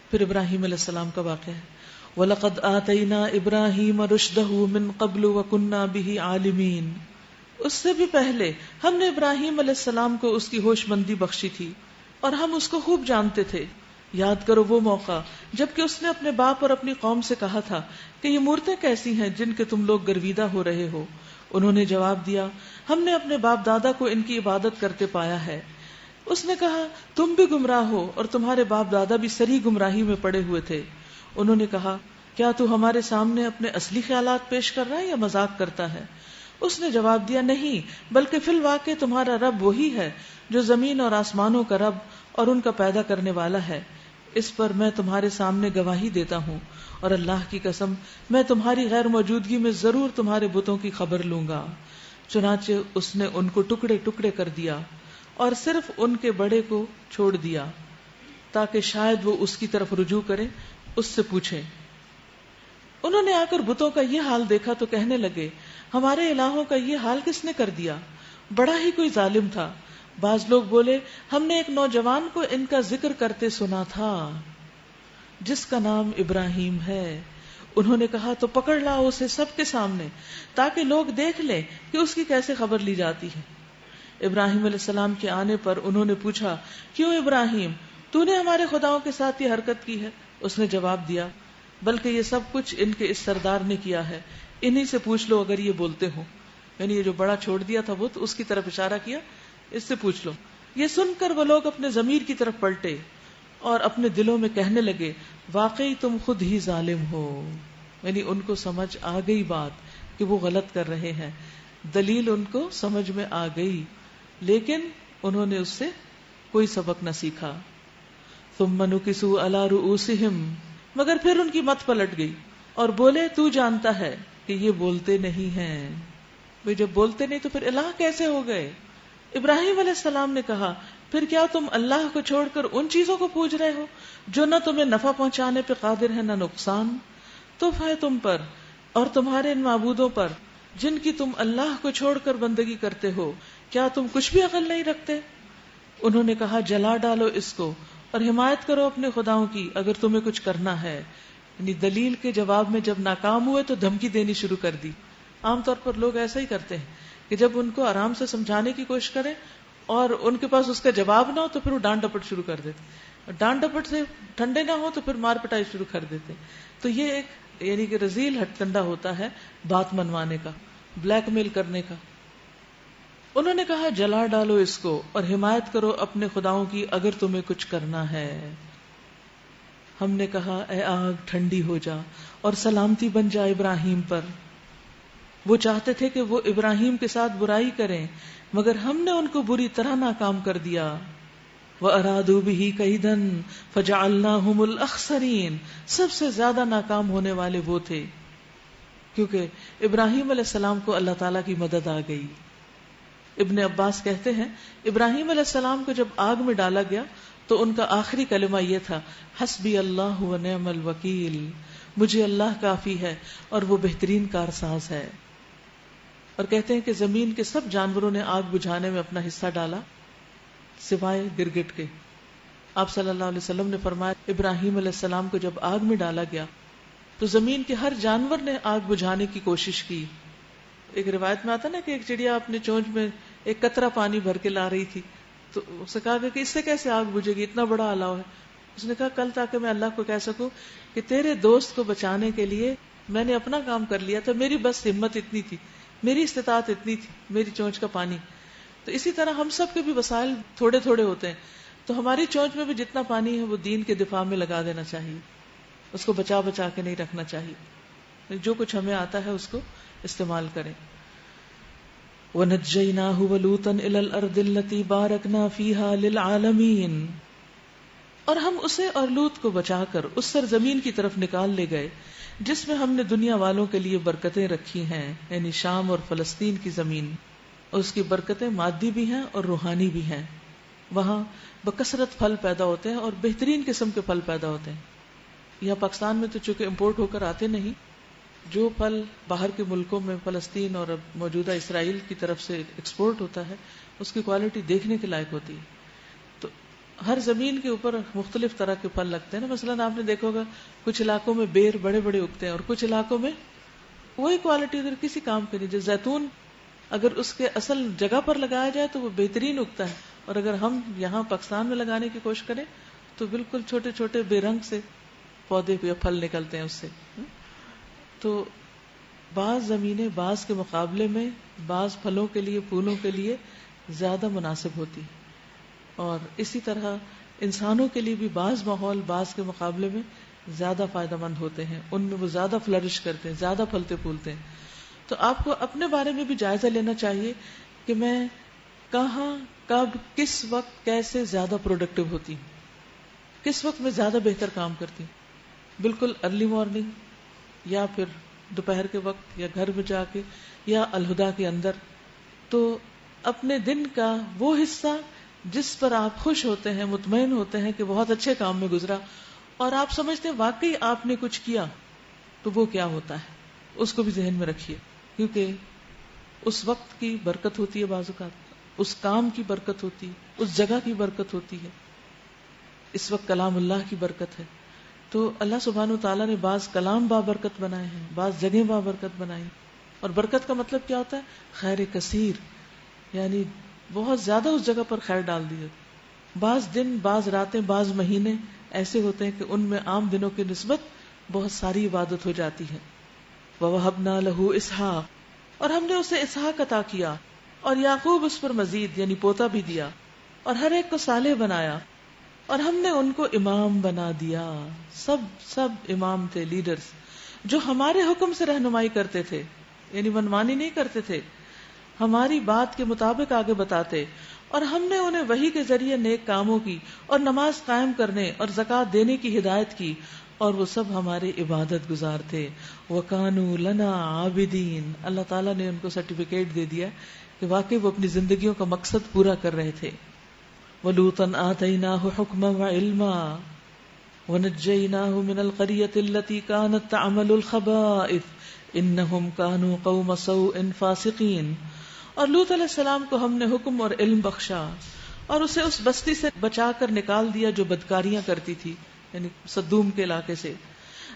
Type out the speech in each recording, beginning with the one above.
پھر ابراہیم علیہ السلام کا واقعہ ہے، وَلَقَدْ آتَيْنَا إِبْرَاهِيمَ رُشْدَهُ مِنْ قَبْلُ وَكُنَّا بِهِ عَالِمِينَ، اس سے بھی پہلے ہم نے ابراہیم علیہ السلام کو اس کی ہوش مندی بخشی تھی اور ہم اس کو خوب جانتے تھے۔ یاد کرو وہ موقع جبکہ اس نے اپنے باپ اور اپنی قوم سے کہا تھا کہ یہ مورتیں کیسی ہیں جن کے تم لوگ گرویدہ ہو رہے ہو؟ انہوں نے جواب دیا، ہم نے اپنے باپ دادا کو ان کی عبادت کرتے پایا ہے۔ اس نے کہا، تم بھی گمراہ ہو اور تمہارے باپ دادا بھی سری گمراہی میں پڑے ہوئے تھے۔ انہوں نے کہا، کیا تو ہمارے سامنے اپنے اصلی خیالات پیش کر رہا ہے یا مذاق کرتا ہے؟ اس نے جواب دیا، نہیں، بلکہ فی الواقع تمہارا رب وہی ہے جو زمین اور آسمانوں کا رب اور ان کا پیدا کرنے والا ہے۔ اس پر میں تمہارے سامنے گواہی دیتا ہوں، اور اللہ کی قسم میں تمہاری غیر موجودگی میں ضرور تمہارے بتوں کی خبر لوں گا۔ چنانچہ اس نے ان کو ٹکڑے ٹکڑے کر دیا اور صرف ان کے بڑے کو چھوڑ دیا تاکہ شاید وہ اس کی طرف رجوع کرے، اس سے پوچھے۔ انہوں نے آ کر بتوں کا یہ حال دیکھا تو کہنے لگے، ہمارے الہوں کا یہ حال کس نے کر دیا؟ بڑا ہی کوئی ظالم تھا۔ بعض لوگ بولے، ہم نے ایک نوجوان کو ان کا ذکر کرتے سنا تھا جس کا نام ابراہیم ہے۔ انہوں نے کہا، تو پکڑ لاؤ اسے سب کے سامنے تاکہ لوگ دیکھ لیں کہ اس کی کیسے خبر لی جاتی ہے۔ ابراہیم علیہ السلام کے آنے پر انہوں نے پوچھا، کیوں ابراہیم، تو نے ہمارے خداؤں کے ساتھ یہ حرکت کی ہے؟ اس نے جواب دیا، بلکہ یہ سب کچھ ان کے اس سردار نے کیا ہے، انہی سے پوچھ لو اگر یہ بولتے ہو۔ یعنی یہ جو بڑا چھوڑ دیا تھا وہ تو اس کی طرف اشارہ کیا، اس سے پوچھ لو۔ یہ سن کر وہ لوگ اپنے ضمیر کی طرف پلٹے اور اپنے دلوں میں کہنے لگے، واقعی تم خود ہی ظالم ہو۔ یعنی ان کو سمجھ آ گئی بات کہ وہ غلط کر رہے ہیں، دلیل ان کو سمجھ میں آ گئی، لیکن انہوں نے اس سے کوئی سبق نہ سیکھا۔ ثم نکسوا علی رؤوسہم، مگر پھر ان کی مت پلٹ گئی اور بولے، تو جانتا ہے کہ یہ بولتے نہیں ہیں۔ وہ جب بولتے نہیں تو پھر الہ کیسے ہو گئے؟ ابراہیم علیہ السلام نے کہا، پھر کیا تم اللہ کو چھوڑ کر ان چیزوں کو پوج رہے ہو جو نہ تمہیں نفع پہنچانے پہ قادر ہے نہ نقصان؟ تف ہے تم پر اور تمہارے ان معبودوں پر جن کی تم اللہ کو چھوڑ کر بندگی کرتے ہو، کیا تم کچھ بھی عقل نہیں رکھتے؟ انہوں نے کہا، جلا ڈالو اس کو اور حمایت کرو اپنے خداؤں کی اگر تمہیں کچھ کرنا ہے۔ یعنی دلیل کے جواب میں جب ناکام ہوئے تو دھمکی دینی شروع کر دی۔ عام طور پر لوگ ایسا ہی کرتے ہیں کہ جب ان کو آرام سے سمجھانے کی کوشش کریں اور ان کے پاس اس کا جواب نہ ہو تو پھر وہ ڈانٹ ڈپٹ شروع کر دیتے، اور ڈانٹ ڈپٹ سے ٹھنڈے نہ ہو تو پھر مار پٹائی شروع کر دیتے۔ تو یہ ایک یعنی کہ رذیل ہٹ کنڈا ہوتا ہے بات منوانے کا، بلیک میل کرنے کا۔ انہوں نے کہا، جلا ڈالو اس کو اور حمایت کرو اپنے خداؤں کی اگر تمہیں کچھ کرنا ہے۔ ہم نے کہا، اے آگ ٹھنڈی ہو جا اور سلامتی بن جا ابراہیم پر۔ وہ چاہتے تھے کہ وہ ابراہیم کے ساتھ برائی کریں مگر ہم نے ان کو بری طرح ناکام کر دیا۔ وَأَرَادُوا بِهِ كَيْدًا فَجَعَلْنَاهُمُ الْأَخْسَرِينَ، سب سے زیادہ ناکام ہونے والے وہ تھے، کیونکہ ابراہیم علیہ السلام کو اللہ تعالیٰ کی مدد آ گئی۔ ابن عباس کہتے ہیں، ابراہیم علیہ السلام کو جب آگ میں ڈالا گیا تو ان کا آخری کلمہ یہ تھا، حسبی اللہ ونعم الوکیل، مجھے اللہ کافی ہے اور وہ بہترین کارساز ہے۔ اور کہتے ہیں کہ زمین کے سب جانوروں نے آگ بجھانے میں اپنا حصہ ڈالا سوائے گرگٹ کے۔ آپ صلی اللہ علیہ وسلم نے فرمایا، ابراہیم علیہ السلام کو جب آگ میں ڈالا گیا تو زمین کے ہر جانور نے آگ بجھانے کی کوشش کی۔ ایک روایت میں آتا نا کہ ایک چڑیا اپنے چونچ میں ایک قطرہ پانی بھر کے لا رہی تھی، تو اسے کہا کہ اس سے کیسے آگ بجھے گی، اتنا بڑا الاؤ ہے۔ اس نے کہا، کل تاکہ میں اللہ کو کہہ سکوں کہ تیرے دوست کو بچانے کے لیے میں نے اپنا کام کر لیا تھا، میری بس ہمت اتنی تھی، میری استطاعت اتنی تھی، میری چونچ کا پانی۔ تو اسی طرح ہم سب کے بھی وسائل تھوڑے تھوڑے ہوتے ہیں، تو ہماری چونچ میں بھی جتنا پانی ہے وہ دین کے دفاع میں لگا دینا چاہیے، اس کو بچا بچا کے نہیں رکھنا چاہیے، جو کچھ ہمیں آتا ہے اس کو استعمال کریں۔ وَنَجَّيْنَاهُ وَلُوطًا إِلَى الْأَرْضِ الَّتِي بَارَكْنَا فِيهَا لِلْعَالَمِينَ، اور ہم اسے اور لوط کو بچا کر اس سرزمین کی طرف نکال لے گئے جس میں ہم نے دنیا والوں کے لیے برکتیں رکھی ہیں، یعنی شام اور فلسطین کی زمین۔ اس کی برکتیں مادی بھی ہیں اور روحانی بھی ہیں۔ وہاں بکثرت پھل پیدا ہوتے ہیں اور بہترین قسم کے پھل پیدا ہوتے ہیں۔ یہاں پاکستان میں تو چونکہ امپورٹ ہو کر آتے نہیں، جو پھل باہر کے ملکوں میں فلسطین اور اب موجودہ اسرائیل کی طرف سے ایکسپورٹ ہوتا ہے اس کی کوالٹی دیکھنے کے لائق ہوتی ہے۔ تو ہر زمین کے اوپر مختلف طرح کے پھل لگتے ہیں نا. مثلاً آپ نے دیکھا ہوگا کچھ علاقوں میں بیر بڑے بڑے اگتے ہیں اور کچھ علاقوں میں وہی کوالٹی اگر کسی کام کے نہیں. جیسے زیتون اگر اس کے اصل جگہ پر لگایا جائے تو وہ بہترین اگتا ہے, اور اگر ہم یہاں پاکستان میں لگانے کی کوشش کریں تو بالکل چھوٹے چھوٹے بے رنگ سے پودے یا پھل نکلتے ہیں اس سے. تو بعض زمینیں بعض کے مقابلے میں بعض پھلوں کے لیے پھولوں کے لیے زیادہ مناسب ہوتی, اور اسی طرح انسانوں کے لیے بھی بعض ماحول بعض کے مقابلے میں زیادہ فائدہ مند ہوتے ہیں, ان میں وہ زیادہ فلرش کرتے ہیں, زیادہ پھلتے پھولتے ہیں. تو آپ کو اپنے بارے میں بھی جائزہ لینا چاہیے کہ میں کہاں کب کس وقت کیسے زیادہ پروڈکٹیو ہوتی ہوں, کس وقت میں زیادہ بہتر کام کرتی ہوں. بالکل ارلی مارننگ یا پھر دوپہر کے وقت یا گھر میں جا کے یا الہدا کے اندر. تو اپنے دن کا وہ حصہ جس پر آپ خوش ہوتے ہیں, مطمئن ہوتے ہیں کہ بہت اچھے کام میں گزرا, اور آپ سمجھتے ہیں واقعی آپ نے کچھ کیا, تو وہ کیا ہوتا ہے اس کو بھی ذہن میں رکھیے, کیونکہ اس وقت کی برکت ہوتی ہے, بعض اوقات اس کام کی برکت ہوتی ہے, اس جگہ کی برکت ہوتی ہے. اس وقت کلام اللہ کی برکت ہے. تو اللہ سبحانہ وتعالیٰ نے بعض کلام بابرکت بنائے ہیں, بعض جگہیں بابرکت بنائی. اور برکت کا مطلب کیا ہوتا ہے؟ خیر کثیر, یعنی بہت زیادہ اس جگہ پر خیر ڈال دی. بعض دن, بعض راتیں, بعض مہینے ایسے ہوتے ہیں کہ ان میں عام دنوں کی نسبت بہت ساری عبادت ہو جاتی ہے. وَوَهَبْنَا لَهُ إِسْحَاقَ, اور ہم نے اسے اسحاق عطا کیا, اور یعقوب اس پر مزید یعنی پوتا بھی دیا, اور ہر ایک کو صالح بنایا, اور ہم نے ان کو امام بنا دیا. سب امام تھے, لیڈرز, جو ہمارے حکم سے رہنمائی کرتے تھے, یعنی منمانی نہیں کرتے تھے, ہماری بات کے مطابق آگے بتاتے. اور ہم نے انہیں وحی کے ذریعے نیک کاموں کی اور نماز قائم کرنے اور زکوٰۃ دینے کی ہدایت کی, اور وہ سب ہمارے عبادت گزار تھے. وَكَانُوا لَنَا عَابِدِينَ, اللہ تعالیٰ نے ان کو سرٹیفکیٹ دے دیا کہ واقعی وہ اپنی زندگیوں کا مقصد پورا کر رہے تھے. وَلُوطًا آتَيْنَاهُ حُكْمًا وَعِلْمًا وَنَجَّيْنَاهُ مِنَ الْقَرْيَةِ الَّتِي كَانَتْ تَعْمَلُ الْخَبَائِثَ إِنَّهُمْ كَانُوا قَوْمَ سَوْءٍ فَاسِقِينَ. اور لوط علیہ السلام کو ہم نے حکم اور علم بخشا, اور اسے اس بستی سے بچا کر نکال دیا جو بدکاریاں کرتی تھی, یعنی سدوم کے علاقے سے.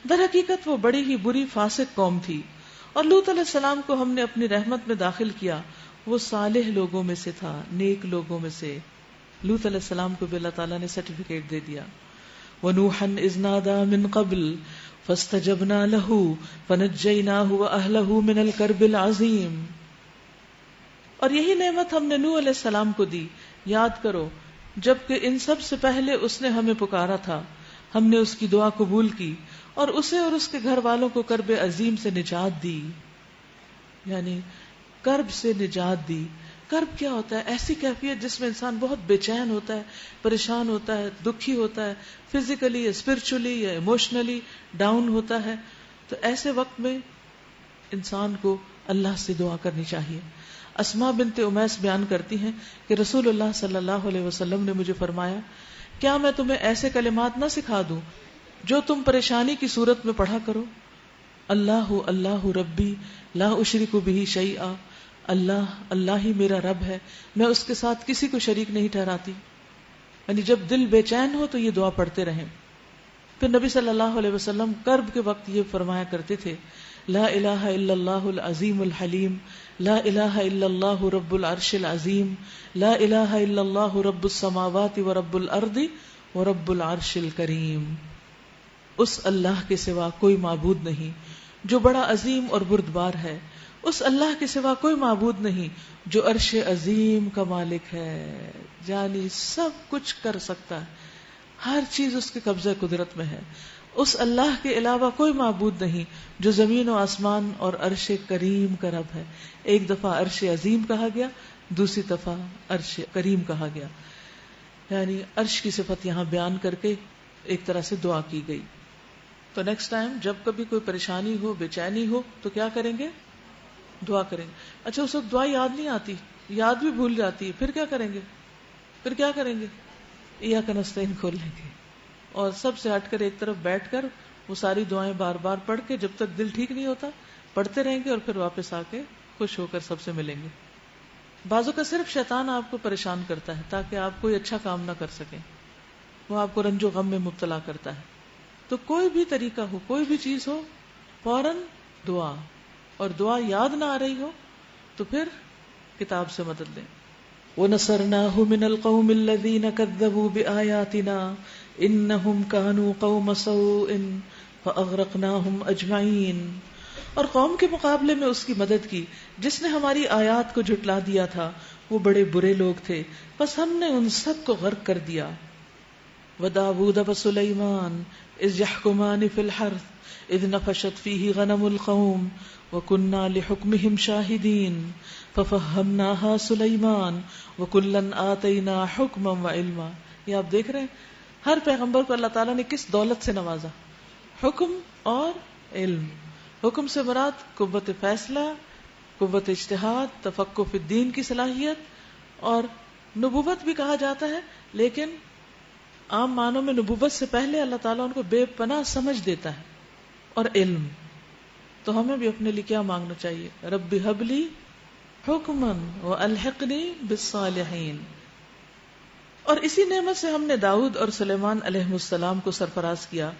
در حقیقت وہ بڑی ہی بری فاسق قوم تھی. اور لوط علیہ السلام کو ہم نے اپنی رحمت میں داخل کیا, وہ صالح لوگوں میں سے تھا, نیک لوگوں میں سے. لوط علیہ السلام کو بھی اللہ تعالیٰ نے سرٹیفکیٹ دے دیا. وَنُوحًا إِذْ نَادَىٰ مِن قَبْلُ فَاسْتَجَبْنَا لَهُ فَنَجَّيْنَاهُ وَأَهْلَهُ مِنَ الْكَرْبِ الْعَظِيمِ. اور یہی نعمت ہم نے نوح علیہ السلام کو دی, یاد کرو, جبکہ ان سب سے پہلے اس نے ہمیں پکارا تھا, ہم نے اس کی دعا قبول کی, اور اسے اور اس کے گھر والوں کو کرب عظیم سے نجات دی, یعنی کرب سے نجات دی. کرب کیا ہوتا ہے؟ ایسی کیفیت جس میں انسان بہت بے چین ہوتا ہے, پریشان ہوتا ہے, دکھی ہوتا ہے, فزیکلی یا اسپرچولی یا ایموشنلی ڈاؤن ہوتا ہے. تو ایسے وقت میں انسان کو اللہ سے دعا کرنی چاہیے. اسماء بنت امیس بیان کرتی ہیں کہ رسول اللہ صلی اللہ علیہ وسلم نے مجھے فرمایا, کیا میں تمہیں ایسے کلمات نہ سکھا دوں جو تم پریشانی کی صورت میں پڑھا کرو؟ اللہ اللہ ربی لا اشرک بہ شیئا, اللہ اللہ ہی میرا رب ہے, میں اس کے ساتھ کسی کو شریک نہیں ٹھہراتی. یعنی جب دل بے چین ہو تو یہ دعا پڑھتے رہیں. پھر نبی صلی اللہ علیہ وسلم کرب کے وقت یہ فرمایا کرتے تھے, لا الہ الا اللہ العظیم الحلیم, لا الہ الا اللہ رب العرش العظیم, لا الہ الا اللہ رب السماوات و رب الارض و رب العرش الکریم. اس اللہ کے سوا کوئی معبود نہیں جو بڑا عظیم اور بردبار ہے, اس اللہ کے سوا کوئی معبود نہیں جو عرش عظیم کا مالک ہے, یعنی سب کچھ کر سکتا ہے, ہر چیز اس کے قبضہ قدرت میں ہے. اس اللہ کے علاوہ کوئی معبود نہیں جو زمین و آسمان اور عرش کریم کا رب ہے. ایک دفعہ عرش عظیم کہا گیا, دوسری دفعہ عرش کریم کہا گیا, یعنی عرش کی صفت یہاں بیان کر کے ایک طرح سے دعا کی گئی. تو نیکسٹ ٹائم جب کبھی کوئی پریشانی ہو, بے چینی ہو, تو کیا کریں گے؟ دعا کریں گے. اچھا اس وقت دعا یاد نہیں آتی, یاد بھی بھول جاتی ہے, پھر کیا کریں گے؟ پھر کیا کریں گے؟ ایاک نستعین کھول لیں گے, اور سب سے ہٹ کر ایک طرف بیٹھ کر وہ ساری دعائیں بار بار پڑھ کے جب تک دل ٹھیک نہیں ہوتا پڑھتے رہیں گے, اور پھر واپس آ کے خوش ہو کر سب سے ملیں گے. بعضوں کا صرف شیطان آپ کو پریشان کرتا ہے تاکہ آپ کوئی اچھا کام نہ کر سکیں. وہ آپ کو رنج و غم میں مبتلا کرتا ہے. تو کوئی بھی طریقہ ہو، کوئی بھی چیز ہو، فوراً دعا، اور دعا یاد نہ آ رہی ہو تو پھر کتاب سے مدد لیں. وَنَصَرْنَاهُ مِنَ الْقَوْمِ الَّذِينَ كَذَّبُوا بِآيَاتِنَا إِنَّهُمْ كَانُوا قَوْمَ سَوْءٍ فَأَغْرَقْنَاهُمْ أَجْمَعِينَ. اور قوم کے مقابلے میں اس کی مدد کی جس نے ہماری آیات کو جھٹلا دیا تھا، وہ بڑے برے لوگ تھے، بس ہم نے ان سب کو غرق کر دیا. وَدَاوُودَ وَسُلَيْمَانَ إِذْ يَحْكُمَانِ فِي الْحَرْثِ إِذْ نَفَشَتْ فِيهِ غَنَمُ الْقَوْمِ وَكُنَّا لِحُكْمِهِمْ شَاهِدِينَ فَفَهَّمْنَاهَا سُلَيْمَانَ وَكُلًّا آتَيْنَا حُكْمًا وَعِلْمًا. یہ آپ دیکھ رہے ہیں ہر پیغمبر کو اللہ تعالیٰ نے کس دولت سے نوازا، حکم اور علم. حکم سے مراد قوت فیصلہ، قوت اجتہاد، تفقہ فی الدین کی صلاحیت، اور نبوت بھی کہا جاتا ہے، لیکن عام معنوں میں نبوت سے پہلے اللہ تعالیٰ ان کو بے پناہ سمجھ دیتا ہے، اور علم. تو ہمیں بھی اپنے لیے کیا مانگنا چاہیے؟ رب ہب لی حکمن والحقنی بالصالحین. اور اسی نعمت سے ہم نے داؤد اور سلیمان علیہ السلام کو سرفراز کیا.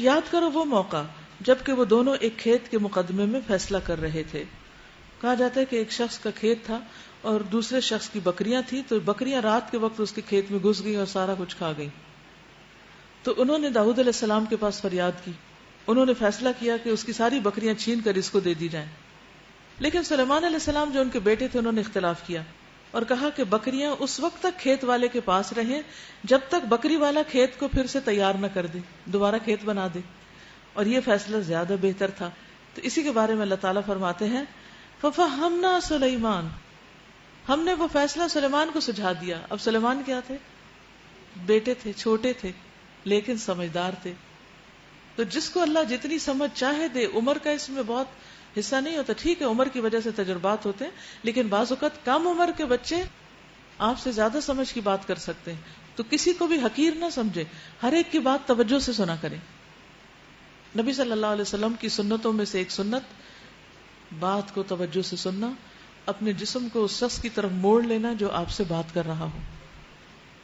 یاد کرو وہ موقع جبکہ وہ دونوں ایک کھیت کے مقدمے میں فیصلہ کر رہے تھے. کہا جاتا ہے کہ ایک شخص کا کھیت تھا اور دوسرے شخص کی بکریاں تھیں، تو بکریاں رات کے وقت اس کے کھیت میں گھس گئی اور سارا کچھ کھا گئی. تو انہوں نے داؤد علیہ السلام کے پاس فریاد کی. انہوں نے فیصلہ کیا کہ اس کی ساری بکریاں چھین کر اس کو دے دی جائیں. لیکن سلیمان علیہ السلام جو ان کے بیٹے تھے، انہوں نے اختلاف کیا اور کہا کہ بکریاں اس وقت تک کھیت والے کے پاس رہیں جب تک بکری والا کھیت کو پھر سے تیار نہ کر دے، دوبارہ کھیت بنا دے. اور یہ فیصلہ زیادہ بہتر تھا. تو اسی کے بارے میں اللہ تعالیٰ فرماتے ہیں فَفَهَّمْنَا سُلَيْمَانَ، ہم نے وہ فیصلہ سلیمان کو سجھا دیا. اب سلیمان کیا تھے؟ بیٹے تھے، چھوٹے تھے لیکن سمجھدار تھے. تو جس کو اللہ جتنی سمجھ چاہے دے، عمر کا اس میں بہت حصہ نہیں ہوتا. ٹھیک ہے عمر کی وجہ سے تجربات ہوتے ہیں، لیکن بعض اوقات کم عمر کے بچے آپ سے زیادہ سمجھ کی بات کر سکتے ہیں. تو کسی کو بھی حقیر نہ سمجھے، ہر ایک کی بات توجہ سے سنا کریں. نبی صلی اللہ علیہ وسلم کی سنتوں میں سے ایک سنت بات کو توجہ سے سننا، اپنے جسم کو اس شخص کی طرف موڑ لینا جو آپ سے بات کر رہا ہو.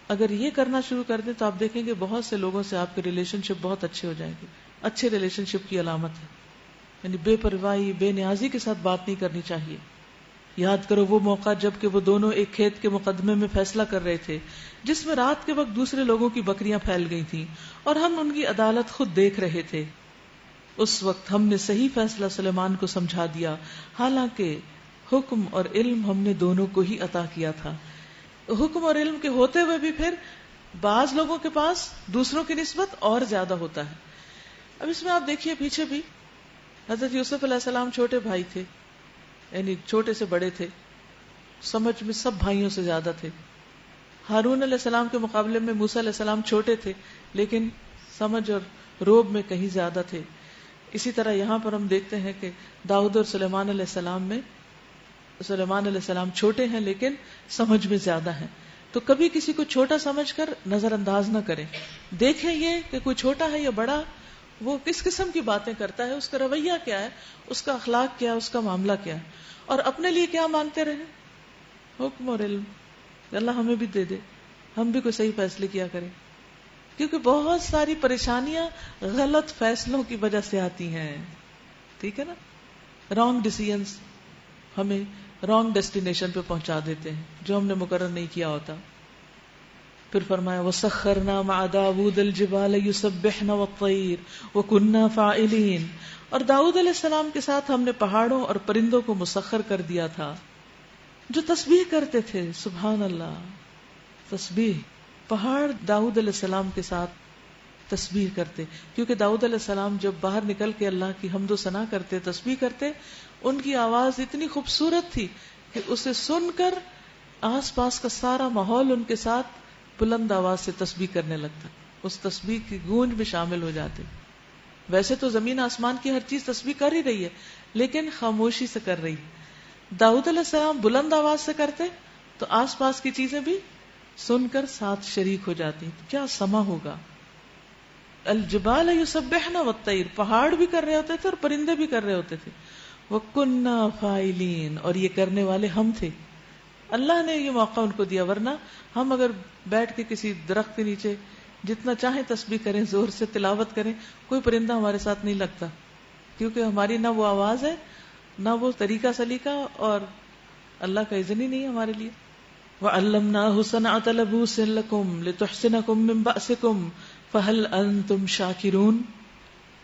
اگر یہ کرنا شروع کر دیں تو آپ دیکھیں گے بہت سے لوگوں سے آپ کے ریلیشن شپ بہت اچھے ہو جائیں گے. اچھے ریلیشن شپ کی علامت ہے. یعنی بے پرواہی، بے نیازی کے ساتھ بات نہیں کرنی چاہیے. یاد کرو وہ موقع جب کہ وہ دونوں ایک کھیت کے مقدمے میں فیصلہ کر رہے تھے جس میں رات کے وقت دوسرے لوگوں کی بکریاں پھیل گئی تھیں اور ہم ان کی عدالت خود دیکھ رہے تھے. اس وقت ہم نے صحیح فیصلہ سلیمان کو سمجھا دیا، حالانکہ حکم اور علم ہم نے دونوں کو ہی عطا کیا تھا. حکم اور علم کے ہوتے ہوئے بھی پھر بعض لوگوں کے پاس دوسروں کی نسبت اور زیادہ ہوتا ہے. اب اس میں آپ دیکھیے پیچھے بھی حضرت یوسف علیہ السلام چھوٹے بھائی تھے، یعنی چھوٹے سے بڑے تھے، سمجھ میں سب بھائیوں سے زیادہ تھے. ہارون علیہ السلام کے مقابلے میں موسیٰ علیہ السلام چھوٹے تھے لیکن سمجھ اور روب میں کہیں زیادہ تھے. اسی طرح یہاں پر ہم دیکھتے ہیں کہ داؤد اور سلیمان علیہ السلام میں سلیمان علیہ السلام چھوٹے ہیں لیکن سمجھ میں زیادہ ہیں. تو کبھی کسی کو چھوٹا سمجھ کر نظر انداز نہ کریں. دیکھیں یہ کہ کوئی چھوٹا ہے یا بڑا، وہ کس قسم کی باتیں کرتا ہے، اس کا رویہ کیا ہے، اس کا اخلاق کیا ہے، اس کا معاملہ کیا ہے، اور اپنے لیے کیا مانگتے رہیں؟ حکم اور علم. اللہ ہمیں بھی دے دے، ہم بھی کوئی صحیح فیصلے کیا کریں. کیونکہ بہت ساری پریشانیاں غلط فیصلوں کی وجہ سے آتی ہیں. ٹھیک ہے نا؟ رانگ ڈیسیژنز ہمیں رانگ ڈیسٹینیشن پہ پہنچا دیتے ہیں جو ہم نے مقرر نہیں کیا ہوتا. پھر فرمایا وَسَخَّرْنَا مَعَ دَاوُودَ الْجِبَالَ يُسَبِّحْنَ وَالطَّيْرَ وَكُنَّا فَاعِلِينَ. اور داؤد علیہ السلام کے ساتھ ہم نے پہاڑوں اور پرندوں کو مسخر کر دیا تھا جو تسبیح کرتے تھے. سبحان اللہ، تسبیح. پہاڑ داؤد علیہ السلام کے ساتھ تسبیح کرتے، کیونکہ داؤد علیہ السلام جب باہر نکل کے اللہ کی حمد و ثنا کرتے، تسبیح کرتے، ان کی آواز اتنی خوبصورت تھی کہ اسے سن کر آس پاس کا سارا ماحول ان کے ساتھ بلند آواز سے تسبیح کرنے لگتا، اس تسبیح کی گونج میں شامل ہو جاتے. ویسے تو زمین آسمان کی ہر چیز تسبیح کر ہی رہی ہے لیکن خاموشی سے کر رہی. داؤد علیہ السلام بلند آواز سے کرتے تو آس پاس کی چیزیں بھی سن کر ساتھ شریک ہو جاتی. کیا سما ہوگا. الجبال یسبحن والطیر، پہاڑ بھی کر رہے ہوتے تھے اور پرندے بھی کر رہے ہوتے تھے. وَكُنَّا فَاعِلِينَ، اور یہ کرنے والے ہم تھے. اللہ نے یہ موقع ان کو دیا، ورنہ ہم اگر بیٹھ کے کسی درخت کے نیچے جتنا چاہیں تسبیح کریں، زور سے تلاوت کریں، کوئی پرندہ ہمارے ساتھ نہیں لگتا، کیونکہ ہماری نہ وہ آواز ہے نہ وہ طریقہ سلیقہ، اور اللہ کا اذن ہی نہیں ہے ہمارے لیے. وَعَلَّمْنَاهُ صَنْعَةَ لَبُوسٍ لَكُمْ لِتُحْصِنَكُم مِّن بَأْسِكُمْ فَهَلْ أَنتُمْ شَاكِرُونَ.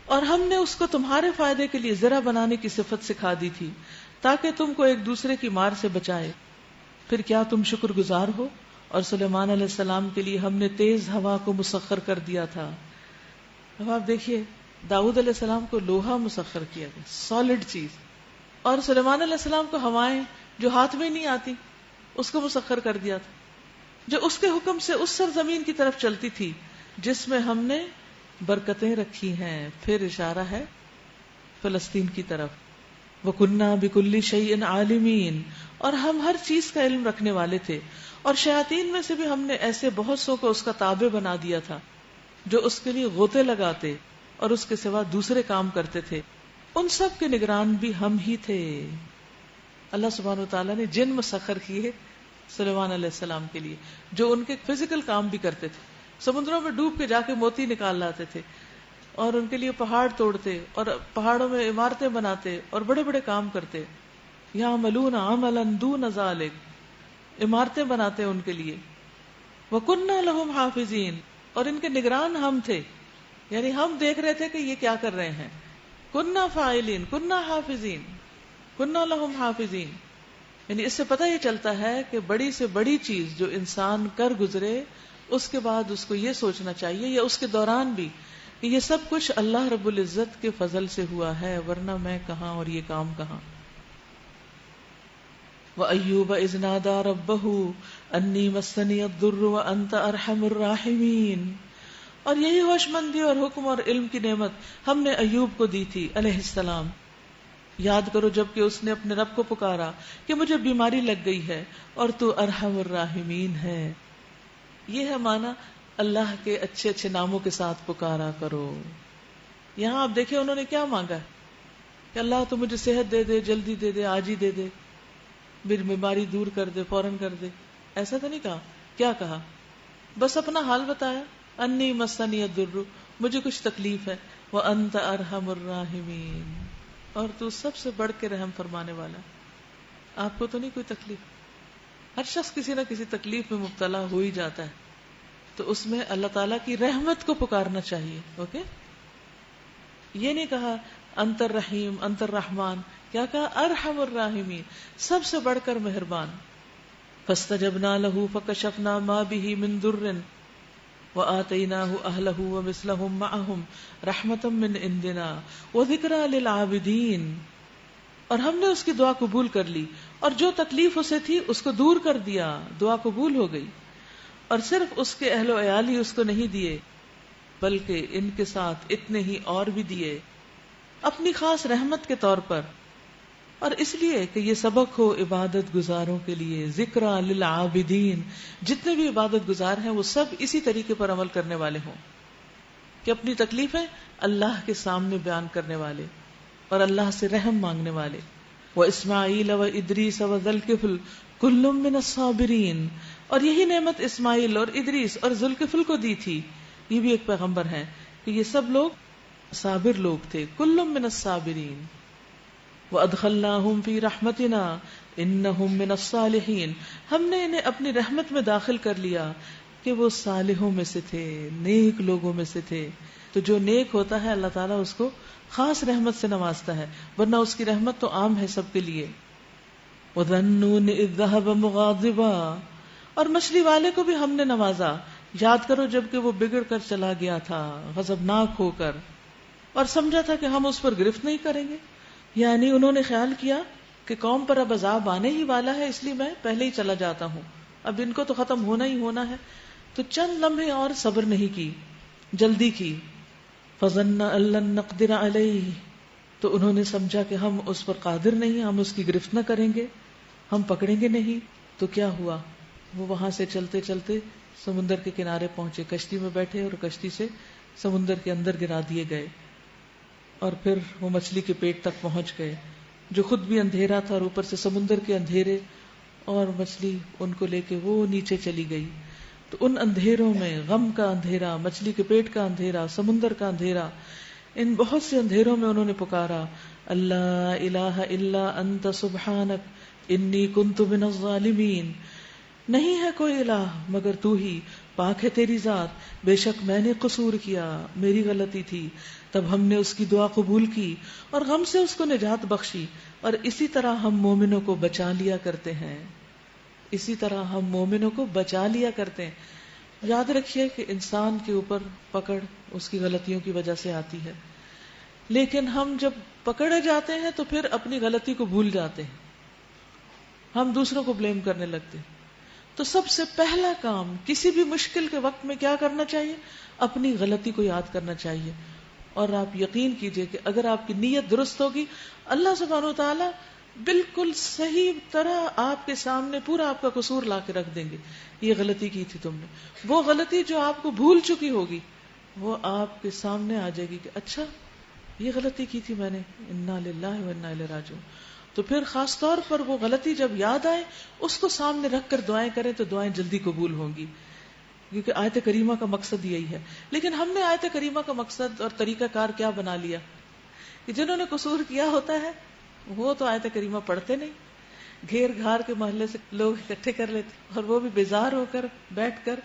اور ہم نے اس کو تمہارے فائدے کے لیے زرہ بنانے کی صفت سکھا دی تھی تاکہ تم کو ایک دوسرے کی مار سے بچائے، پھر کیا تم شکر گزار ہو؟ اور سلیمان علیہ السلام کے لیے ہم نے تیز ہوا کو مسخر کر دیا تھا. اب آپ دیکھیے داؤد علیہ السلام کو لوہا مسخر کیا گیا، سالڈ چیز، اور سلیمان علیہ السلام کو ہوائیں جو ہاتھ میں نہیں آتی اس کو مسخر کر دیا تھا، جو اس کے حکم سے اس سرزمین کی طرف چلتی تھی جس میں ہم نے برکتیں رکھی ہیں. پھر اشارہ ہے فلسطین کی طرف. وَكُنَّا بِكُلِّ شَيْءٍ عَالِمِينَ. اور ہم ہر چیز کا علم رکھنے والے تھے، اور شیاطین میں سے بھی ہم نے ایسے بہت سو کو اس کا تابع بنا دیا تھا جو اس کے لیے غوطے لگاتے اور اس کے سوا دوسرے کام کرتے تھے. ان سب کے نگران بھی ہم ہی تھے. اللہ سبحانہ وتعالیٰ نے جن مسخر کیے سلیمان علیہ السلام کے لیے جو ان کے فزیکل کام بھی کرتے تھے، سمندروں میں ڈوب کے جا کے موتی نکال لاتے تھے، اور ان کے لیے پہاڑ توڑتے اور پہاڑوں میں عمارتیں بناتے اور بڑے بڑے کام کرتے. یعملون عملا دون ذلک، عمارتیں بناتے ان کے لیے. وَكُنَّا لَهُمْ حَافِظِينَ. اور ان کے نگران ہم تھے، یعنی ہم دیکھ رہے تھے کہ یہ کیا کر رہے ہیں. كُنَّا فاعلین كُنَّا حافظین كُنَّا لَهُمْ حَافِظِينَ. یعنی اس سے پتہ یہ چلتا ہے کہ بڑی سے بڑی چیز جو انسان کر گزرے اس کے بعد اس کو یہ سوچنا چاہیے، یا اس کے دوران بھی، کہ یہ سب کچھ اللہ رب العزت کے فضل سے ہوا ہے، ورنہ میں کہاں اور یہ کام کہاں. وَأَيُّوبَ إِذْ نَادَى رَبَّهُ أَنِّي مَسَّنِيَ الضُّرُّ وَأَنْتَ أَرْحَمُ الرَّاحِمِينَ. اور یہی ہوش مندی اور حکم اور علم کی نعمت ہم نے ایوب کو دی تھی علیہ السلام. یاد کرو جب کہ اس نے اپنے رب کو پکارا کہ مجھے بیماری لگ گئی ہے اور تو ارحم الراحمین ہے. یہ ہے معنی اللہ کے اچھے اچھے ناموں کے ساتھ پکارا کرو. یہاں آپ دیکھیں انہوں نے کیا مانگا کہ اللہ تو مجھے صحت دے دے، جلدی دے دے، آج ہی دے دے، میری بیماری دور کر دے، فوراً کر دے. ایسا تو نہیں کہا. کیا کہا؟ بس اپنا حال بتایا. انی مسنی الضر، مجھے کچھ تکلیف ہے. وانت ارحم الراحمین، اور تو سب سے بڑھ کے رحم فرمانے والا. آپ کو تو نہیں کوئی تکلیف؟ ہر شخص کسی نہ کسی تکلیف میں مبتلا ہو ہی جاتا ہے، تو اس میں اللہ تعالیٰ کی رحمت کو پکارنا چاہیے. اوکے، یہ نہیں کہا انت الرحیم انت الرحمن، کیا کہا؟ ارحم الراحمین، سب سے بڑھ کر مہربان. فاستجبنا له فکشفنا ما به من ضر وآتیناہ اہلہ ومثلہم معہم رحمتا من عندنا وذکرى للعابدین. اور ہم نے اس کی دعا قبول کر لی اور جو تکلیف اسے تھی اس کو دور کر دیا. دعا قبول ہو گئی. اور صرف اس کے اہل و عیال ہی اس کو نہیں دیے، بلکہ ان کے ساتھ اتنے ہی اور بھی دیے اپنی خاص رحمت کے طور پر، اور اس لیے کہ یہ سبق ہو عبادت گزاروں کے لیے. ذکرى للعابدین، جتنے بھی عبادت گزار ہیں وہ سب اسی طریقے پر عمل کرنے والے ہوں کہ اپنی تکلیفیں اللہ کے سامنے بیان کرنے والے اور اللہ سے رحم مانگنے والے. واسماعیل وادریس وذوالکفل کل من الصابرین. اور یہی نعمت اسماعیل اور ادریس اور ذوالکفل کو دی تھی، یہ بھی ایک پیغمبر ہیں، کہ یہ سب لوگ صابر لوگ تھے. کل من الصابرین. وَأَدْخَلْنَاهُمْ فِي رَحْمَتِنَا إِنَّهُمْ مِنَ الصَّالِحِينَ. ہم نے انہیں اپنی رحمت میں داخل کر لیا کہ وہ صالحوں میں سے تھے، نیک لوگوں میں سے تھے. تو جو نیک ہوتا ہے اللہ تعالیٰ اس کو خاص رحمت سے نوازتا ہے، ورنہ اس کی رحمت تو عام ہے سب کے لیے. وَذَنُّونِ إِذْ ذَهَبَ مُغَاضِبًا. اور مچھلی والے کو بھی ہم نے نوازا. یاد کرو جب کہ وہ بگڑ کر چلا گیا تھا غضبناک ہو کر، اور سمجھا تھا کہ ہم اس پر گرفت نہیں کریں گے. یعنی انہوں نے خیال کیا کہ قوم پر اب عذاب آنے ہی والا ہے، اس لیے میں پہلے ہی چلا جاتا ہوں، اب ان کو تو ختم ہونا ہی ہونا ہے. تو چند لمحے اور صبر نہیں کی، جلدی کی. فظن ان لن نقدر علیہ. تو انہوں نے سمجھا کہ ہم اس پر قادر نہیں، ہم اس کی گرفت نہ کریں گے، ہم پکڑیں گے نہیں. تو کیا ہوا؟ وہ وہاں سے چلتے چلتے سمندر کے کنارے پہنچے، کشتی میں بیٹھے اور کشتی سے سمندر کے اندر گرا دیے گئے. اور پھر وہ مچھلی کے پیٹ تک پہنچ گئے جو خود بھی اندھیرا تھا، اور اوپر سے سمندر کے اندھیرے، اور مچھلی ان کو لے کے وہ نیچے چلی گئی. تو ان اندھیروں میں غم کا اندھیرا، مچھلی کے پیٹ کا اندھیرا، سمندر کا اندھیرا، ان بہت سے اندھیروں میں انہوں نے پکارا اللہ الہ الا انت سبحانک انی کنت من الظالمین، نہیں ہے کوئی الہ مگر تو ہی، پاک ہے تیری ذات، بے شک میں نے قصور کیا، میری غلطی تھی۔ تب ہم نے اس کی دعا قبول کی اور غم سے اس کو نجات بخشی، اور اسی طرح ہم مومنوں کو بچا لیا کرتے ہیں، اسی طرح ہم مومنوں کو بچا لیا کرتے ہیں۔ یاد رکھیے کہ انسان کے اوپر پکڑ اس کی غلطیوں کی وجہ سے آتی ہے، لیکن ہم جب پکڑے جاتے ہیں تو پھر اپنی غلطی کو بھول جاتے ہیں، ہم دوسروں کو بلیم کرنے لگتے ہیں۔ تو سب سے پہلا کام کسی بھی مشکل کے وقت میں کیا کرنا چاہیے؟ اپنی غلطی کو یاد کرنا چاہیے، اور آپ یقین کیجئے کہ اگر آپ کی نیت درست ہوگی، اللہ سبحانہ وتعالی بالکل صحیح طرح آپ کے سامنے پورا آپ کا قصور لا کے رکھ دیں گے، یہ غلطی کی تھی تم نے، وہ غلطی جو آپ کو بھول چکی ہوگی وہ آپ کے سامنے آ جائے گی کہ اچھا یہ غلطی کی تھی میں نے، انا للہ و انا الیہ راجعون۔ تو پھر خاص طور پر وہ غلطی جب یاد آئے اس کو سامنے رکھ کر دعائیں کریں تو دعائیں جلدی قبول ہوں گی، کیونکہ آیت کریمہ کا مقصد یہی ہے۔ لیکن ہم نے آیت کریمہ کا مقصد اور طریقہ کار کیا بنا لیا کہ جنہوں نے قصور کیا ہوتا ہے وہ تو آیت کریمہ پڑھتے نہیں، گھیر گھار کے محلے سے لوگ اکٹھے کر لیتے اور وہ بھی بیزار ہو کر بیٹھ کر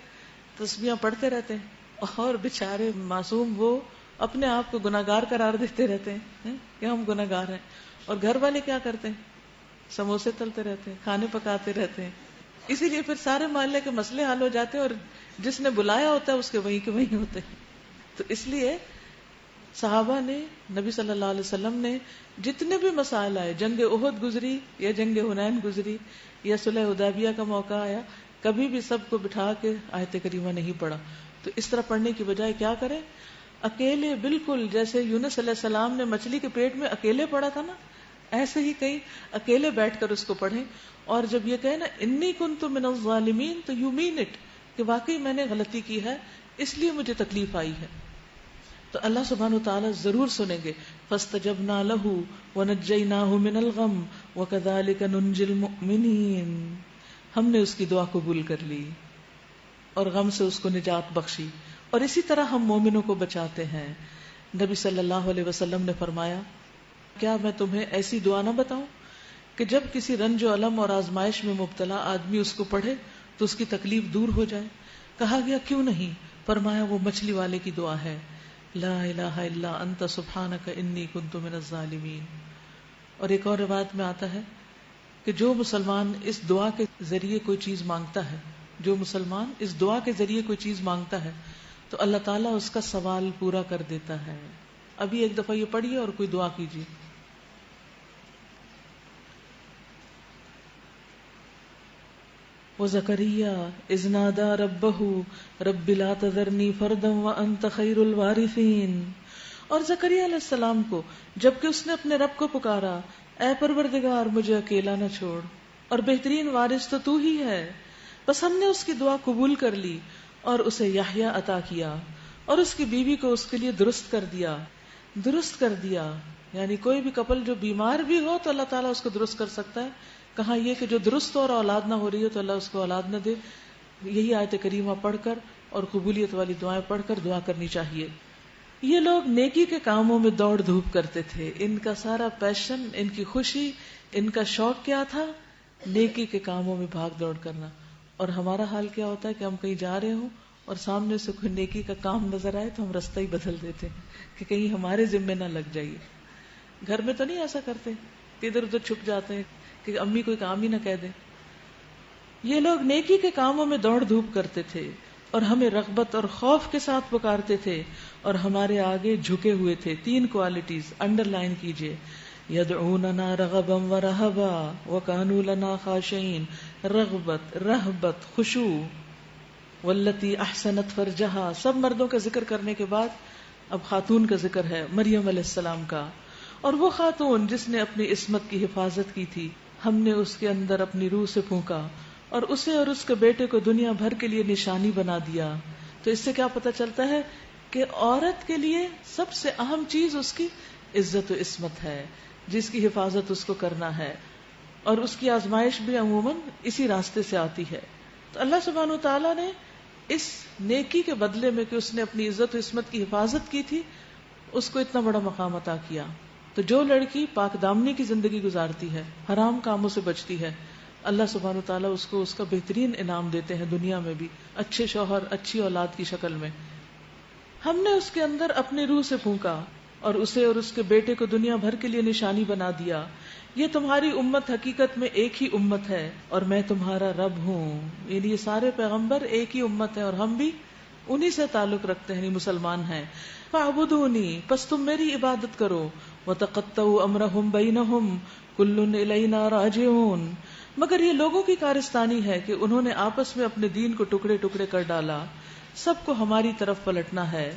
تسبیحاں پڑھتے رہتے ہیں، اور بےچارے معصوم وہ اپنے آپ کو گناہگار قرار دیتے رہتے ہیں کہ ہم گناہگار ہیں، اور گھر والے کیا کرتے ہیں؟ سموسے تلتے رہتے ہیں، کھانے پکاتے رہتے ہیں۔ اسی لیے پھر سارے محلے کے مسئلے حل ہو جاتے ہیں اور جس نے بلایا ہوتا ہے اس کے وہیں کے وہیں ہوتے ہیں۔ تو اس لیے صحابہ نے، نبی صلی اللہ علیہ وسلم نے جتنے بھی مسائل آئے، جنگ احد گزری یا جنگ حنین گزری یا صلح حدیبیہ کا موقع آیا، کبھی بھی سب کو بٹھا کے آیت کریمہ نہیں پڑھا۔ تو اس طرح پڑھنے کی بجائے کیا کریں؟ اکیلے، بالکل جیسے یونس علیہ السلام نے مچھلی کے پیٹ میں اکیلے پڑھا تھا نا، ایسے ہی کہیں اکیلے بیٹھ کر اس کو پڑھیں، اور جب یہ کہیں نا انی کنت من الظالمین تو یو مین اٹ، کہ واقعی میں نے غلطی کی ہے اس لیے مجھے تکلیف آئی ہے، تو اللہ سبحانہ وتعالی ضرور سنیں گے۔ فاستجبنا له ونجيناه من الغم وكذلك ننجي المؤمنين، ہم نے اس کی دعا قبول کر لی اور غم سے اس کو نجات بخشی، اور اسی طرح ہم مومنوں کو بچاتے ہیں۔ نبی صلی اللہ علیہ وسلم نے فرمایا کیا میں تمہیں ایسی دعا نہ بتاؤں کہ جب کسی رنج و الم اور آزمائش میں مبتلا آدمی اس کو پڑھے تو اس کی تکلیف دور ہو جائے؟ کہا گیا کیوں نہیں؟ فرمایا وہ مچھلی والے کی دعا ہے، لا الہ الا انت سبحانک انی کنت من الظالمین۔ اور ایک اور روایت میں آتا ہے کہ جو مسلمان اس دعا کے ذریعے کوئی چیز مانگتا ہے، جو مسلمان اس دعا کے ذریعے کوئی چیز مانگتا ہے تو اللہ تعالیٰ اس کا سوال پورا کر دیتا ہے۔ ابھی ایک دفعہ یہ پڑھیے اور کوئی دعا کیجیے۔ وَزَكَرِيَّا إِذْ نَادَى رَبَّهُ رَبِّ لَا تَذَرْنِي فَرْدًا وَأَنْتَ خَيْرُ الْوَارِثِينَ، اور زکریا علیہ السلام کو جبکہ اس نے اپنے رب کو پکارا، اے پروردگار مجھے اکیلا نہ چھوڑ، اور بہترین وارث تو تو ہی ہے۔ بس ہم نے اس کی دعا قبول کر لی اور اسے یحییٰ عطا کیا، اور اس کی بیوی کو اس کے لیے درست کر دیا۔ درست کر دیا یعنی کوئی بھی کپل جو بیمار بھی ہو تو اللہ تعالیٰ اس کو درست کر سکتا ہے، کہاں یہ کہ جو درست ہو اور اولاد نہ ہو رہی ہے تو اللہ اس کو اولاد نہ دے۔ یہی آیت کریمہ پڑھ کر اور قبولیت والی دعائیں پڑھ کر دعا کرنی چاہیے۔ یہ لوگ نیکی کے کاموں میں دوڑ دھوپ کرتے تھے، ان کا سارا پیشن، ان کی خوشی، ان کا شوق کیا تھا؟ نیکی کے کاموں میں بھاگ دوڑ کرنا۔ اور ہمارا حال کیا ہوتا ہے کہ ہم کہیں جا رہے ہوں اور سامنے سے کوئی نیکی کا کام نظر آئے تو ہم راستہ ہی بدل دیتے ہیں کہ کہیں ہمارے ذمے نہ لگ جائیے۔ گھر میں تو نہیں ایسا کرتے کہ ادھر ادھر چھپ جاتے ہیں کہ امی کوئی کام ہی نہ کہہ دے۔ یہ لوگ نیکی کے کاموں میں دوڑ دھوپ کرتے تھے اور ہمیں رغبت اور خوف کے ساتھ پکارتے تھے اور ہمارے آگے جھکے ہوئے تھے۔ 3 کوالٹیز انڈر لائن کیجئے، یدعوننا رغبا ورہبا وکانوا لنا خاشعین، رغبت، رہبت، خشوع۔ واللتی احسنت فرجہا، سب مردوں کا ذکر کرنے کے بعد اب خاتون کا ذکر ہے، مریم علیہ السلام کا۔ اور وہ خاتون جس نے اپنی عصمت کی حفاظت کی تھی، ہم نے اس کے اندر اپنی روح سے پھونکا اور اسے اور اس کے بیٹے کو دنیا بھر کے لیے نشانی بنا دیا۔ تو اس سے کیا پتہ چلتا ہے کہ عورت کے لیے سب سے اہم چیز اس کی عزت و عصمت ہے، جس کی حفاظت اس کو کرنا ہے، اور اس کی آزمائش بھی عموماً اسی راستے سے آتی ہے۔ تو اللہ سبحانہ وتعالیٰ نے اس نیکی کے بدلے میں کہ اس نے اپنی عزت و عصمت کی حفاظت کی تھی، اس کو اتنا بڑا مقام عطا کیا. تو جو لڑکی پاک دامنی کی زندگی گزارتی ہے، حرام کاموں سے بچتی ہے، اللہ سبحانہ و تعالیٰ اس کو اس کا بہترین انعام دیتے ہیں دنیا میں بھی، اچھے شوہر، اچھی اولاد کی شکل میں. ہم نے اس کے اندر اپنی روح سے پھونکا اور اسے اور اس کے بیٹے کو دنیا بھر کے لیے نشانی بنا دیا. یہ تمہاری امت حقیقت میں ایک ہی امت ہے اور میں تمہارا رب ہوں. یعنی یہ سارے پیغمبر ایک ہی امت ہے اور ہم بھی انہی سے تعلق رکھتے ہیں، مسلمان ہیں. فاعبدونی، پس تم میری عبادت کرو. وتقطعوا امرهم بینہم کل الینا راجعون. مگر یہ لوگوں کی کارستانی ہے کہ انہوں نے آپس میں اپنے دین کو ٹکڑے ٹکڑے کر ڈالا، سب کو ہماری طرف پلٹنا ہے.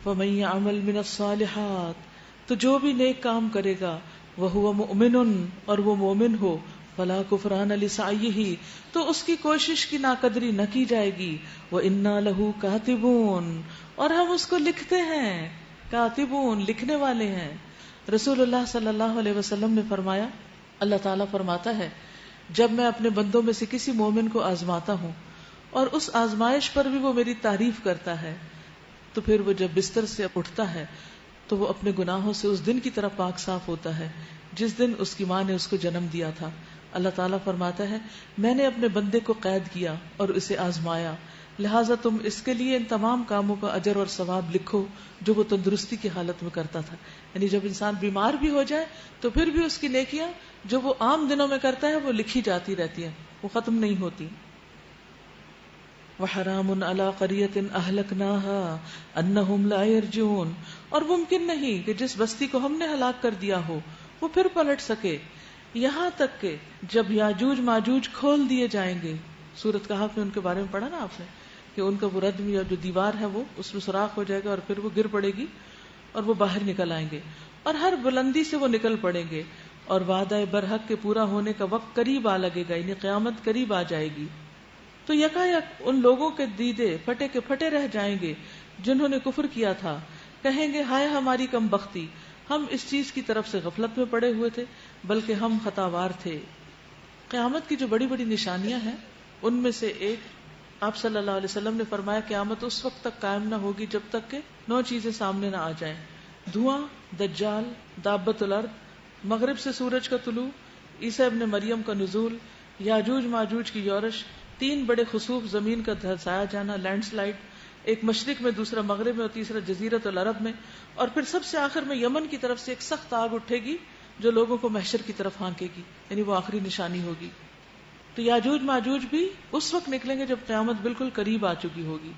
فمن یعمل من الصالحات، تو جو بھی نیک کام کرے گا، وہو مؤمن، اور وہ مومن ہو، فلا کفران لسعیہ، تو اس کی کوشش کی ناقدری نہ کی جائے گی. وَإِنَّا لَهُ كَاتِبُونَ، اور ہم اس کو لکھتے ہیں. کاتبون، لکھنے والے ہیں. رسول اللہ صلی اللہ علیہ وسلم نے فرمایا، اللہ تعالیٰ فرماتا ہے جب میں اپنے بندوں میں سے کسی مومن کو آزماتا ہوں اور اس آزمائش پر بھی وہ میری تعریف کرتا ہے، تو پھر وہ جب بستر سے اٹھتا ہے تو وہ اپنے گناہوں سے اس دن کی طرح پاک صاف ہوتا ہے جس دن اس کی ماں نے اس کو جنم دیا تھا. اللہ تعالیٰ فرماتا ہے میں نے اپنے بندے کو قید کیا اور اسے آزمایا، لہٰذا تم اس کے لیے ان تمام کاموں کا اجر اور ثواب لکھو جو وہ تندرستی کی حالت میں کرتا تھا. یعنی جب انسان بیمار بھی ہو جائے تو پھر بھی اس کی نیکیاں جو وہ عام دنوں میں کرتا ہے وہ لکھی جاتی رہتی ہیں، وہ ختم نہیں ہوتی. وَحَرَامٌ عَلَىٰ قَرْيَةٍ أَهْلَكْنَاهَا أَنَّهُمْ لَا يَرْجِعُونَ، اور ممکن نہیں کہ جس بستی کو ہم نے ہلاک کر دیا ہو وہ پھر پلٹ سکے، یہاں تک کہ جب یاجوج ماجوج کھول دیے جائیں گے. سورۃ کہف میں ان کے بارے میں پڑھا نا آپ نے کہ ان کا وہ ردم یا جو دیوار ہے وہ اس میں سوراخ ہو جائے گا اور پھر وہ گر پڑے گی اور وہ باہر نکل آئیں گے اور ہر بلندی سے وہ نکل پڑیں گے اور وعدہ برحق کے پورا ہونے کا وقت قریب آ لگے گا، یعنی قیامت قریب آ جائے گی. تو یکایک ان لوگوں کے دیدے پھٹے کے پھٹے رہ جائیں گے جنہوں نے کفر کیا تھا. کہیں گے ہائے ہماری کم بختی، ہم اس چیز کی طرف سے غفلت میں پڑے ہوئے تھے بلکہ ہم خطاوار تھے. قیامت کی جو بڑی بڑی نشانیاں ہیں ان میں سے ایک آپ صلی اللہ علیہ وسلم نے فرمایا قیامت اس وقت تک قائم نہ ہوگی جب تک کہ 9 چیزیں سامنے نہ آ جائیں: دھواں، دجال، دابت الارض، مغرب سے سورج کا طلوع، عیسیٰ ابن مریم کا نزول، یاجوج ماجوج کی یورش، 3 بڑے خسوف زمین کا دھسایا جانا، لینڈ سلائڈ، ایک مشرق میں، دوسرا مغرب میں اور تیسرا جزیرۃ العرب میں، اور پھر سب سے آخر میں یمن کی طرف سے ایک سخت آگ اٹھے گی جو لوگوں کو محشر کی طرف ہانکے گی، یعنی وہ آخری نشانی ہوگی. تو یاجوج ماجوج بھی اس وقت نکلیں گے جب قیامت بالکل قریب آ چکی ہوگی.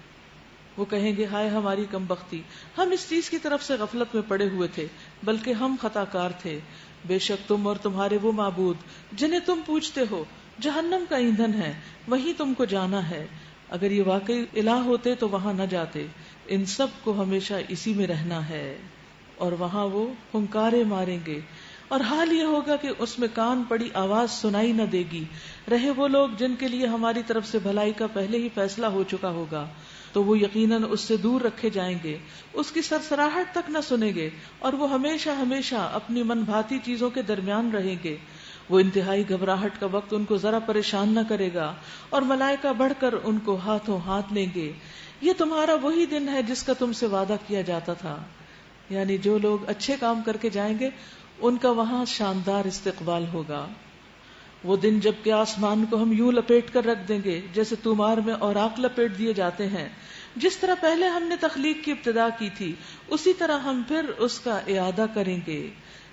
وہ کہیں گے ہائے ہماری کم بختی، ہم اس چیز کی طرف سے غفلت میں پڑے ہوئے تھے بلکہ ہم خطا کار تھے. بے شک تم اور تمہارے وہ معبود جنہیں تم پوجتے ہو جہنم کا ایندھن ہے، وہیں تم کو جانا ہے. اگر یہ واقعی الہ ہوتے تو وہاں نہ جاتے، ان سب کو ہمیشہ اسی میں رہنا ہے. اور وہاں وہ ہنکارے ماریں گے اور حال یہ ہوگا کہ اس میں کان پڑی آواز سنائی نہ دے گی. رہے وہ لوگ جن کے لیے ہماری طرف سے بھلائی کا پہلے ہی فیصلہ ہو چکا ہوگا تو وہ یقیناً اس سے دور رکھے جائیں گے، اس کی سرسراہٹ تک نہ سنیں گے اور وہ ہمیشہ ہمیشہ اپنی من بھاتی چیزوں کے درمیان رہیں گے. وہ انتہائی گھبراہٹ کا وقت ان کو ذرا پریشان نہ کرے گا اور ملائکہ بڑھ کر ان کو ہاتھوں ہاتھ لیں گے. یہ تمہارا وہی دن ہے جس کا تم سے وعدہ کیا جاتا تھا. یعنی جو لوگ اچھے کام کر کے جائیں گے ان کا وہاں شاندار استقبال ہوگا. وہ دن جب کہ آسمان کو ہم یوں لپیٹ کر رکھ دیں گے جیسے تومار میں اوراق لپیٹ دیے جاتے ہیں. جس طرح پہلے ہم نے تخلیق کی ابتدا کی تھی اسی طرح ہم پھر اس کا اعادہ کریں گے.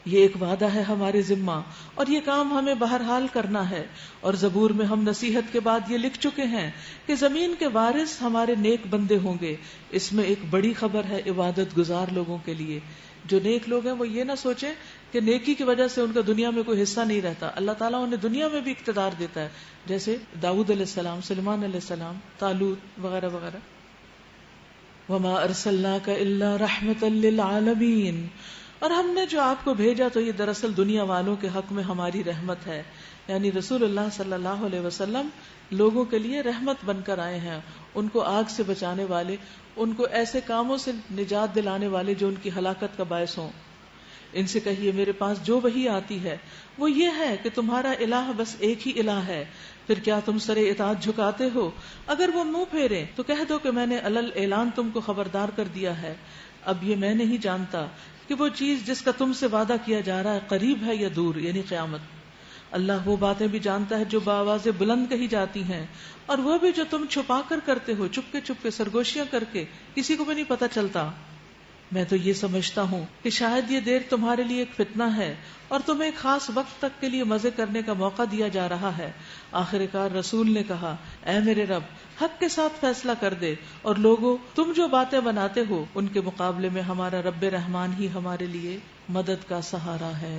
یہ ایک وعدہ ہے ہمارے ذمہ اور یہ کام ہمیں بہرحال کرنا ہے. اور زبور میں ہم نصیحت کے بعد یہ لکھ چکے ہیں کہ زمین کے وارث ہمارے نیک بندے ہوں گے. اس میں ایک بڑی خبر ہے عبادت گزار لوگوں کے لیے. جو نیک لوگ ہیں وہ یہ نہ سوچیں کہ نیکی کی وجہ سے ان کا دنیا میں کوئی حصہ نہیں رہتا. اللہ تعالیٰ انہیں دنیا میں بھی اقتدار دیتا ہے، جیسے داؤد علیہ السلام، سلیمان علیہ السلام، طالوت وغیرہ وغیرہ. وما ارسلناک الا رحمتا للعالمین، اور ہم نے جو آپ کو بھیجا تو یہ دراصل دنیا والوں کے حق میں ہماری رحمت ہے. یعنی رسول اللہ صلی اللہ علیہ وسلم لوگوں کے لیے رحمت بن کر آئے ہیں، ان کو آگ سے بچانے والے، ان کو ایسے کاموں سے نجات دلانے والے جو ان کی ہلاکت کا باعث ہوں. ان سے کہیے میرے پاس جو وحی آتی ہے وہ یہ ہے کہ تمہارا الہ بس ایک ہی الہ ہے، پھر کیا تم سر اطاعت جھکاتے ہو؟ اگر وہ منہ پھیرے تو کہہ دو کہ میں نے علل اعلان تم کو خبردار کر دیا ہے. اب یہ میں نہیں جانتا کہ وہ چیز جس کا تم سے وعدہ کیا جا رہا ہے قریب ہے یا دور، یعنی قیامت. اللہ وہ باتیں بھی جانتا ہے جو بآواز بلند کہی جاتی ہیں، اور وہ بھی جو تم چھپا کر کرتے ہو، چپ کے سرگوشیاں کر کے، کسی کو بھی نہیں پتہ چلتا. میں تو یہ سمجھتا ہوں کہ شاید یہ دیر تمہارے لیے ایک فتنہ ہے اور تمہیں ایک خاص وقت تک کے لیے مزے کرنے کا موقع دیا جا رہا ہے. آخر کار رسول نے کہا، اے میرے رب، حق کے ساتھ فیصلہ کر دے، اور لوگوں تم جو باتیں بناتے ہو ان کے مقابلے میں ہمارا رب رحمان ہی ہمارے لیے مدد کا سہارا ہے.